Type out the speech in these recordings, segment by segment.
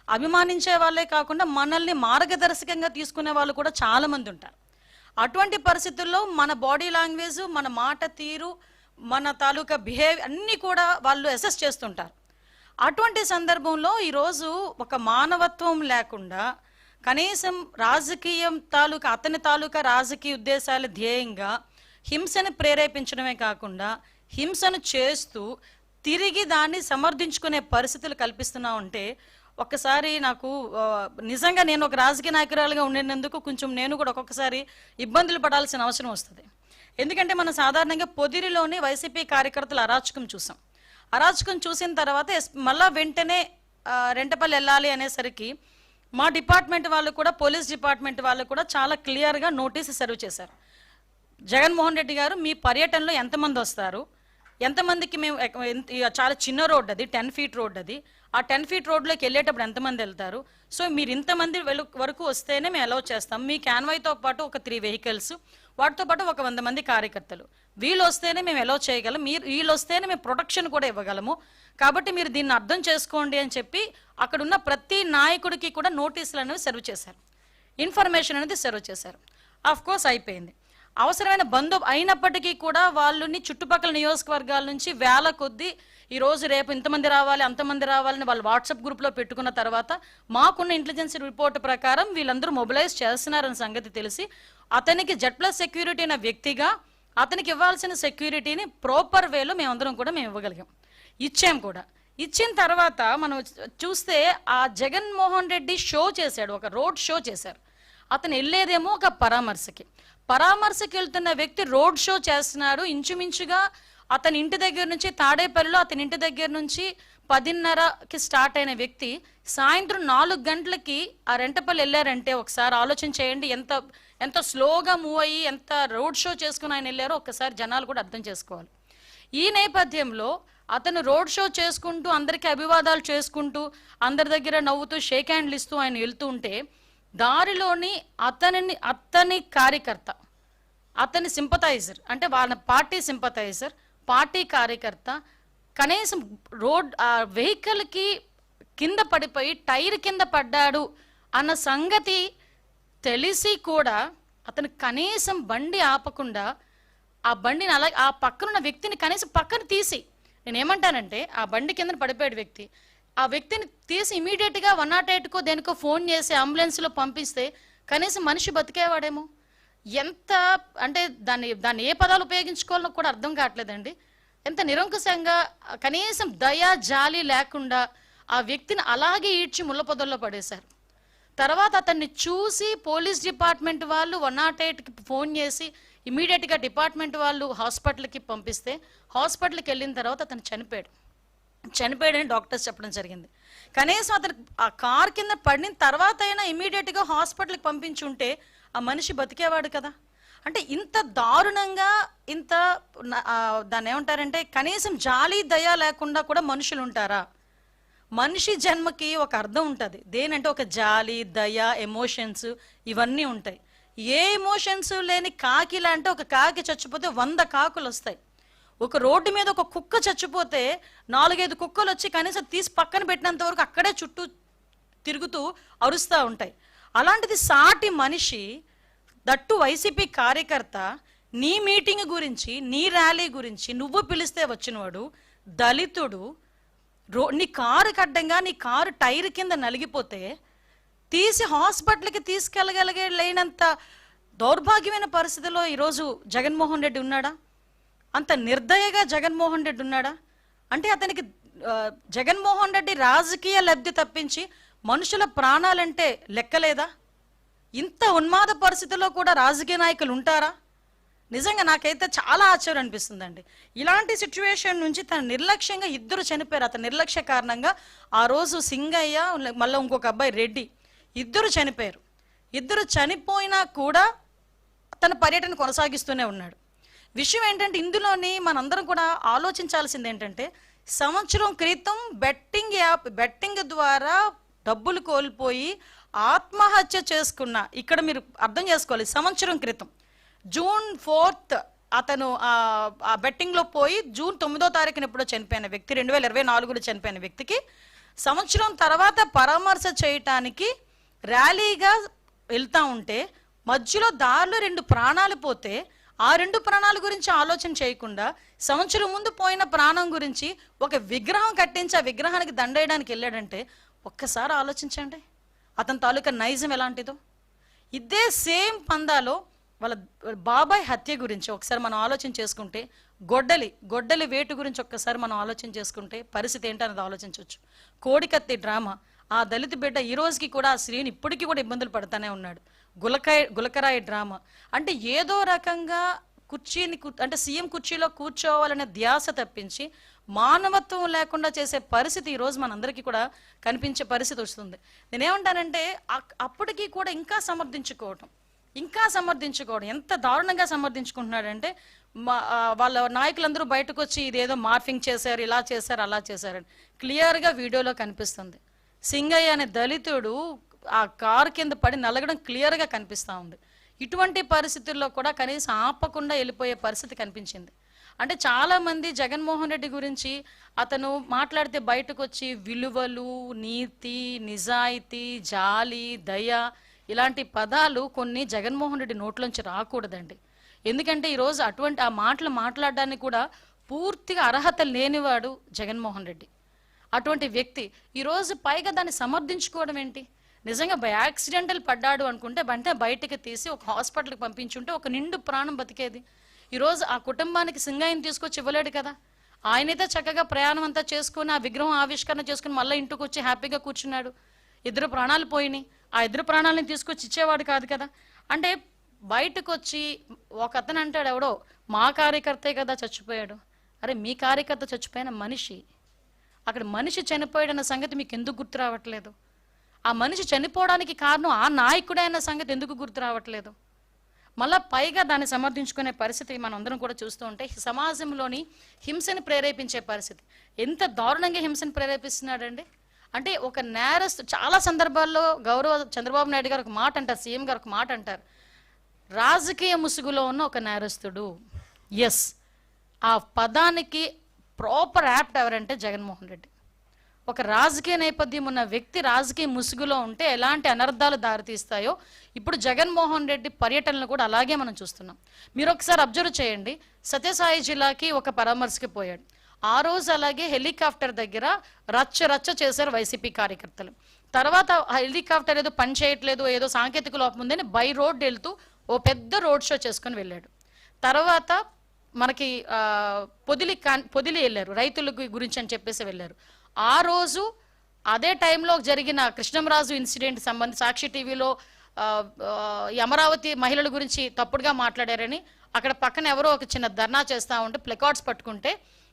అభిమానించే వాళ్ళే కాకుండా మనల్ని మార్గదర్శకంగా తీసుకునే వాళ్ళు కూడా చాలామంది ఉంటారు. అటువంటి పరిస్థితుల్లో మన బాడీ లాంగ్వేజ్, మన మాట తీరు, మన తాలూకా బిహేవియర్ అన్నీ కూడా వాళ్ళు అసెస్ చేస్తుంటారు. అటువంటి సందర్భంలో ఈరోజు ఒక మానవత్వం లేకుండా కనీసం రాజకీయం అతని తాలూకా రాజకీయ ఉద్దేశాల ధ్యేయంగా హింసను ప్రేరేపించడమే కాకుండా హింసను చేస్తూ తిరిగి దాన్ని సమర్థించుకునే పరిస్థితులు కల్పిస్తున్నా ఉంటే ఒక్కసారి నాకు నిజంగా నేను ఒక రాజకీయ నాయకురాలుగా ఉండేందుకు కొంచెం నేను కూడా ఒక్కొక్కసారి ఇబ్బందులు పడాల్సిన అవసరం వస్తుంది. ఎందుకంటే మనం సాధారణంగా పొదిరిలోని వైసీపీ కార్యకర్తల అరాచకం చూసాం. అరాచకం చూసిన తర్వాత మళ్ళా వెంటనే రెంటపల్లి వెళ్ళాలి అనేసరికి మా డిపార్ట్మెంట్ వాళ్ళు కూడా, పోలీస్ డిపార్ట్మెంట్ వాళ్ళు కూడా చాలా క్లియర్గా నోటీస్ సర్వ్ చేశారు. జగన్మోహన్ రెడ్డి గారు మీ పర్యటనలో ఎంతమంది వస్తారు, ఎంతమందికి మేము, చాలా చిన్న రోడ్ అది, 10 feet రోడ్ అది, ఆ 10 feet రోడ్లోకి వెళ్ళేటప్పుడు ఎంతమంది వెళ్తారు, సో మీరు ఇంతమంది వరకు వస్తేనే మేము అలౌ చేస్తాం. మీ క్యాన్వాయ్తో పాటు ఒక 3 vehicles, వాటితో పాటు ఒక 100 మంది కార్యకర్తలు, వీళ్ళు వస్తేనే మేము అలౌ చేయగలం, వీళ్ళు వస్తేనే మేము ప్రొటెక్షన్ కూడా ఇవ్వగలము, కాబట్టి మీరు దీన్ని అర్థం చేసుకోండి అని చెప్పి అక్కడ ఉన్న ప్రతి నాయకుడికి కూడా నోటీసులు అనేవి సర్వ్ చేశారు, ఇన్ఫర్మేషన్ అనేది సర్వ్ చేశారు. ఆఫ్ కోర్స్ అయిపోయింది. అవసరమైన అయినప్పటికీ కూడా వాళ్ళని చుట్టుపక్కల నియోజకవర్గాల నుంచి వేల కొద్దీ ఈరోజు రేపు ఇంతమంది రావాలి అంతమంది రావాలని వాళ్ళు వాట్సాప్ గ్రూప్లో పెట్టుకున్న తర్వాత మాకున్న ఇంటెలిజెన్స్ రిపోర్ట్ ప్రకారం వీళ్ళందరూ మొబిలైజ్ చేస్తున్నారన్న సంగతి తెలిసి అతనికి Z+ సెక్యూరిటీ అనే వ్యక్తిగా అతనికి ఇవ్వాల్సిన సెక్యూరిటీని ప్రాపర్ వేలో మేమందరం కూడా మేము ఇవ్వగలిగాం, ఇచ్చాం కూడా. ఇచ్చిన తర్వాత మనం చూస్తే ఆ జగన్మోహన్ రెడ్డి షో చేశాడు, ఒక రోడ్ షో చేశారు. అతను వెళ్ళేదేమో ఒక పరామర్శకి వెళ్తున్న వ్యక్తి రోడ్ షో చేస్తున్నాడు. ఇంచుమించుగా అతని ఇంటి దగ్గర నుంచి తాడేపల్లిలో అతని ఇంటి దగ్గర నుంచి 10:30కి స్టార్ట్ అయిన వ్యక్తి సాయంత్రం 4 గంటలకి ఆ రెంటపల్లి వెళ్ళారంటే ఒకసారి ఆలోచన చేయండి, ఎంత స్లోగా మూవ్ అయ్యి ఎంత రోడ్ షో చేసుకుని ఆయన వెళ్ళారో ఒక్కసారి జనాలు కూడా అర్థం చేసుకోవాలి. ఈ నేపథ్యంలో అతను రోడ్ షో చేసుకుంటూ అందరికీ అభివాదాలు చేసుకుంటూ అందరి దగ్గర నవ్వుతూ షేక్ హ్యాండ్లు ఇస్తూ ఆయన వెళ్తూ ఉంటే దారిలోని అతని కార్యకర్త, అతని సింపథైజర్, అంటే వాళ్ళ పార్టీ సింపథైజర్, పార్టీ కార్యకర్త కనీసం వెహికల్కి కింద పడిపోయి టైర్ కింద పడ్డాడు అన్న సంగతి తెలిసి కూడా అతను కనీసం బండి ఆపకుండా ఆ బండిని అలా ఆ పక్కనున్న వ్యక్తిని కనీసం పక్కన తీసి, నేనేమంటానంటే ఆ బండి కింద పడిపోయాడు వ్యక్తి, ఆ వ్యక్తిని తీసి ఇమీడియట్గా 108కో దేనికో ఫోన్ చేసి అంబులెన్స్లో పంపిస్తే కనీసం మనిషి బతికేవాడేమో. ఎంత అంటే దాన్ని ఏ పదాలు ఉపయోగించుకోవాలో కూడా అర్థం కావట్లేదండి. ఎంత నిరంకుశంగా, కనీసం దయ జాలి లేకుండా ఆ వ్యక్తిని అలాగే ఈడ్చి ముళ్ళ పొదల్లో పడేశారు. తర్వాత అతన్ని చూసి పోలీస్ డిపార్ట్మెంట్ వాళ్ళు 108కి ఫోన్ చేసి ఇమీడియట్గా డిపార్ట్మెంట్ వాళ్ళు హాస్పిటల్కి పంపిస్తే హాస్పిటల్కి వెళ్ళిన తర్వాత అతను చనిపోయాడని డాక్టర్స్ చెప్పడం జరిగింది. కనీసం అతను ఆ కార్ కింద పడిన తర్వాత అయినా ఇమీడియట్గా హాస్పిటల్కి పంపించుంటే ఆ మనిషి బతికేవాడు కదా. అంటే ఇంత దారుణంగా, ఇంత దాన్ని ఏమంటారంటే కనీసం జాలి దయ లేకుండా కూడా మనుషులు ఉంటారా? మనిషి జన్మకి ఒక అర్థం ఉంటుంది, దేనంటే ఒక జాలి దయ ఎమోషన్స్ ఇవన్నీ ఉంటాయి. ఏ ఎమోషన్స్ లేని కాకిలా అంటే ఒక కాకి చచ్చిపోతే 100 కాకులు వస్తాయి. ఒక రోడ్డు మీద ఒక కుక్క చచ్చిపోతే 4-5 కుక్కలు వచ్చి కనీసం తీసి పక్కన పెట్టినంత వరకు అక్కడే చుట్టూ తిరుగుతూ అరుస్తూ ఉంటాయి. అలాంటిది సాటి మనిషి, దట్టు వైసీపీ కార్యకర్త, నీ మీటింగ్ గురించి నీ ర్యాలీ గురించి నువ్వు పిలిస్తే వచ్చినవాడు దళితుడు, నీ కారు కడ్డంగా నీ కారు టైర్ కింద నలిగిపోతే తీసి హాస్పిటల్కి తీసుకెళ్ళగలిగేంత దౌర్భాగ్యమైన పరిస్థితిలో ఈరోజు జగన్మోహన్ రెడ్డి ఉన్నాడా? అంత నిర్దయగా జగన్మోహన్ రెడ్డి ఉన్నాడా? అంటే అతనికి జగన్మోహన్ రెడ్డి రాజకీయ లబ్ధి తప్పించి మనుషుల ప్రాణాలంటే లెక్కలేదా? ఇంత ఉన్మాద పరిస్థితిలో కూడా రాజకీయ నాయకులు ఉంటారా? నిజంగా నాకైతే చాలా ఆశ్చర్యం అనిపిస్తుందండి. ఇలాంటి సిచ్యువేషన్ నుంచి తన నిర్లక్ష్యంగా 2 చనిపోయారు. అతని నిర్లక్ష్య కారణంగా ఆ రోజు సింగయ్య మళ్ళీ ఇంకొక అబ్బాయి రెడ్డి 2 చనిపోయారు. 2 చనిపోయినా కూడా తన పర్యటన కొనసాగిస్తూనే ఉన్నాడు. విషయం ఏంటంటే ఇందులోని మనందరం కూడా ఆలోచించాల్సింది ఏంటంటే, సంవత్సరం క్రితం బెట్టింగ్ ద్వారా డబ్బులు కోల్పోయి ఆత్మహత్య చేసుకున్న, ఇక్కడ మీరు అర్థం చేసుకోవాలి, సంవత్సరం క్రితం June 4th అతను ఆ బెట్టింగ్లో పోయి June 9వ తారీఖున ఎప్పుడో చనిపోయిన వ్యక్తి, 2024లో చనిపోయిన వ్యక్తికి సంవత్సరం తర్వాత పరామర్శ చేయటానికి ర్యాలీగా వెళ్తా ఉంటే మధ్యలో దారిలో 2 ప్రాణాలు పోతే ఆ 2 ప్రాణాల గురించి ఆలోచన చేయకుండా సంవత్సరం ముందు పోయిన ప్రాణం గురించి ఒక విగ్రహం కట్టించి ఆ విగ్రహానికి దండేయడానికి వెళ్ళాడంటే ఒక్కసారి ఆలోచించండి అతని తాలూకా నైజం ఎలాంటిదో. ఇదే సేమ్ పందాలో వాళ్ళ బాబాయ్ హత్య గురించి ఒకసారి మనం ఆలోచన చేసుకుంటే, గొడ్డలి వేటు గురించి ఒక్కసారి మనం ఆలోచన చేసుకుంటే పరిస్థితి ఏంటనేది ఆలోచించవచ్చు. కోడికత్తి డ్రామా, ఆ దళిత బిడ్డ ఈ రోజుకి కూడా ఆ స్త్రీని ఇప్పటికీ కూడా ఇబ్బందులు పడుతూనే ఉన్నాడు. గులకరాయి డ్రామా అంటే ఏదో రకంగా అంటే సీఎం కుర్చీలో కూర్చోవాలనే ధ్యాస తప్పించి మానవత్వం లేకుండా చేసే పరిస్థితి ఈరోజు మనందరికీ కూడా కనిపించే పరిస్థితి వస్తుంది. నేనేమంటానంటే అప్పటికీ కూడా ఇంకా సమర్థించుకోవడం ఎంత దారుణంగా సమర్థించుకుంటున్నాడంటే వాళ్ళ నాయకులందరూ బయటకు వచ్చి ఇదేదో మార్ఫింగ్ చేశారు, ఇలా చేశారు, అలా చేశారని క్లియర్గా వీడియోలో కనిపిస్తుంది. సింగయ్య అనే దళితుడు ఆ కారు కింద పడి నలగడం క్లియర్గా కనిపిస్తూ ఉంది. ఇటువంటి పరిస్థితుల్లో కూడా కనీసం ఆపకుండా వెళ్ళిపోయే పరిస్థితి కనిపించింది. అంటే చాలామంది జగన్మోహన్ రెడ్డి గురించి అతను మాట్లాడితే బయటకు వచ్చి విలువలు, నీతి, నిజాయితీ, జాలి, దయ ఇలాంటి పదాలు కొన్ని జగన్మోహన్ రెడ్డి నోట్లోంచి రాకూడదండి. ఎందుకంటే ఈరోజు అటువంటి ఆ మాటలు మాట్లాడడానికి కూడా పూర్తిగా అర్హత లేనివాడు జగన్మోహన్ రెడ్డి. అటువంటి వ్యక్తి ఈరోజు పైగా దాన్ని సమర్థించుకోవడం ఏంటి? నిజంగా యాక్సిడెంటల్ పడ్డాడు అనుకుంటే వెంటనే బయటికి తీసి ఒక హాస్పిటల్కి పంపించుంటే ఒక నిండు ప్రాణం బతికేది. ఈరోజు ఆ కుటుంబానికి సింగయ్యని తీసుకొచ్చి ఇవ్వలేడు కదా. ఆయనైతే చక్కగా ప్రయాణం అంతా చేసుకుని ఆ విగ్రహం ఆవిష్కరణ చేసుకుని మళ్ళీ ఇంటికి వచ్చి హ్యాపీగా కూర్చున్నాడు. 2 ప్రాణాలు పోయినాయి, ఆ 2 ప్రాణాలను తీసుకొచ్చి ఇచ్చేవాడు కాదు కదా. అంటే బయటకు వచ్చి ఒక అతను అంటాడు, ఎవడో మా కార్యకర్తే కదా చచ్చిపోయాడు. అరే మీ కార్యకర్త చచ్చిపోయిన మనిషి, అక్కడ మనిషి చనిపోయాడన్న సంగతి మీకు ఎందుకు గుర్తు రావట్లేదు? ఆ మనిషి చనిపోవడానికి కారణం ఆ నాయకుడే అన్న సంగతి ఎందుకు గుర్తు రావట్లేదు? మళ్ళా పైగా దాన్ని సమర్థించుకునే పరిస్థితి మనం అందరం కూడా చూస్తూ ఉంటే సమాజంలోని హింసని ప్రేరేపించే పరిస్థితి. ఎంత దారుణంగా హింసని ప్రేరేపిస్తున్నాడండి. అంటే ఒక నేరస్తు చాలా సందర్భాల్లో గౌరవ చంద్రబాబు నాయుడు గారు ఒక మాట అంటారు, సీఎం గారు ఒక మాట అంటారు, రాజకీయ ముసుగులో ఉన్న ఒక నేరస్తుడు. ఎస్, ఆ పదానికి ప్రాపర్ యాప్ట్ ఎవరంటే జగన్మోహన్ రెడ్డి. ఒక రాజకీయ నేపథ్యం ఉన్న వ్యక్తి రాజకీయ ముసుగులో ఉంటే ఎలాంటి అనర్థాలు దారితీస్తాయో ఇప్పుడు జగన్మోహన్ రెడ్డి పర్యటనలు కూడా అలాగే మనం చూస్తున్నాం. మీరు ఒకసారి అబ్జర్వ్ చేయండి, సత్యసాయి జిల్లాకి ఒక పరామర్శకి పోయాడు. ఆ రోజు అలాగే హెలికాప్టర్ దగ్గర రచ్చ చేశారు వైసీపీ కార్యకర్తలు. తర్వాత హెలికాప్టర్ ఏదో పని చేయట్లేదు, ఏదో సాంకేతిక లోపం ఉందని బై రోడ్ వెళ్తూ ఓ పెద్ద రోడ్ షో చేసుకొని వెళ్ళాడు. తర్వాత మనకి పొదిలి వెళ్ళారు, రైతుల గురించి అని చెప్పేసి వెళ్ళారు. ఆ రోజు అదే టైంలో జరిగిన కృష్ణంరాజు ఇన్సిడెంట్ సంబంధించి సాక్షి టీవీలో ఈ అమరావతి మహిళల గురించి తప్పుడుగా మాట్లాడారని అక్కడ పక్కన ఎవరో ఒక చిన్న ధర్నా చేస్తూ ఉంటే ప్లకార్డ్స్ పట్టుకుంటే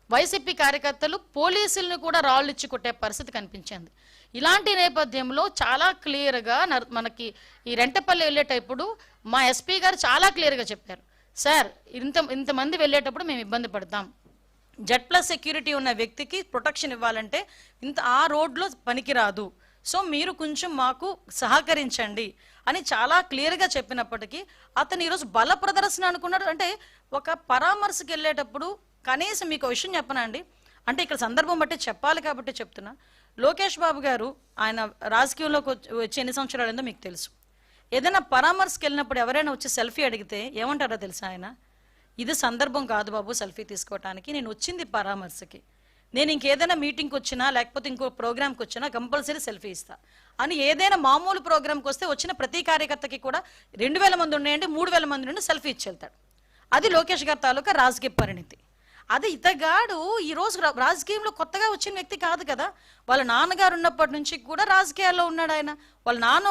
వైసీపీ కార్యకర్తలు పోలీసులను కూడా రాళ్ళు ఇచ్చి కొట్టే పరిస్థితి కనిపించింది. ఇలాంటి నేపథ్యంలో చాలా క్లియర్గా మనకి ఈ రెంటపల్లి వెళ్ళేటప్పుడు మా ఎస్పీ గారు చాలా క్లియర్గా చెప్పారు, సార్ ఇంతమంది వెళ్ళేటప్పుడు మేము ఇబ్బంది పడతాం, Z+ సెక్యూరిటీ ఉన్న వ్యక్తికి ప్రొటెక్షన్ ఇవ్వాలంటే ఆ రోడ్లో పనికిరాదు, సో మీరు కొంచెం మాకు సహకరించండి అని చాలా క్లియర్గా చెప్పినప్పటికీ అతను ఈరోజు బల ప్రదర్శన అనుకున్నాడు. అంటే ఒక పరామర్శకు వెళ్ళేటప్పుడు కనీసం మీకు విషయం చెప్పనండి, అంటే ఇక్కడ సందర్భం బట్టి చెప్పాలి కాబట్టి చెప్తున్నా. లోకేష్ బాబు గారు ఆయన రాజకీయంలోకి వచ్చి ఎన్ని సంవత్సరాలు అయిందో మీకు తెలుసు. ఏదైనా పరామర్శకు వెళ్ళినప్పుడు ఎవరైనా వచ్చి సెల్ఫీ అడిగితే ఏమంటారో తెలుసా ఆయన, ఇది సందర్భం కాదు బాబు సెల్ఫీ తీసుకోవటానికి, నేను వచ్చింది పరామర్శకి, నేను ఇంకేదైనా మీటింగ్కి వచ్చినా లేకపోతే ఇంకో ప్రోగ్రామ్కి వచ్చినా కంపల్సరీ సెల్ఫీ ఇస్తా అని ఏదైనా మామూలు ప్రోగ్రామ్కి వస్తే వచ్చిన ప్రతి కార్యకర్తకి కూడా 2000 మంది ఉన్నాయండి 3000 మంది నుండి సెల్ఫీ ఇచ్చి వెళ్తాడు. అది లోకేష్ గారి తాలూకా రాజకీయ పరిణితి. అది ఇతగాడు ఈరోజు రాజకీయంలో కొత్తగా వచ్చిన వ్యక్తి కాదు కదా, వాళ్ళ నాన్నగారు ఉన్నప్పటి నుంచి కూడా రాజకీయాల్లో ఉన్నాడు ఆయన. వాళ్ళ నాన్న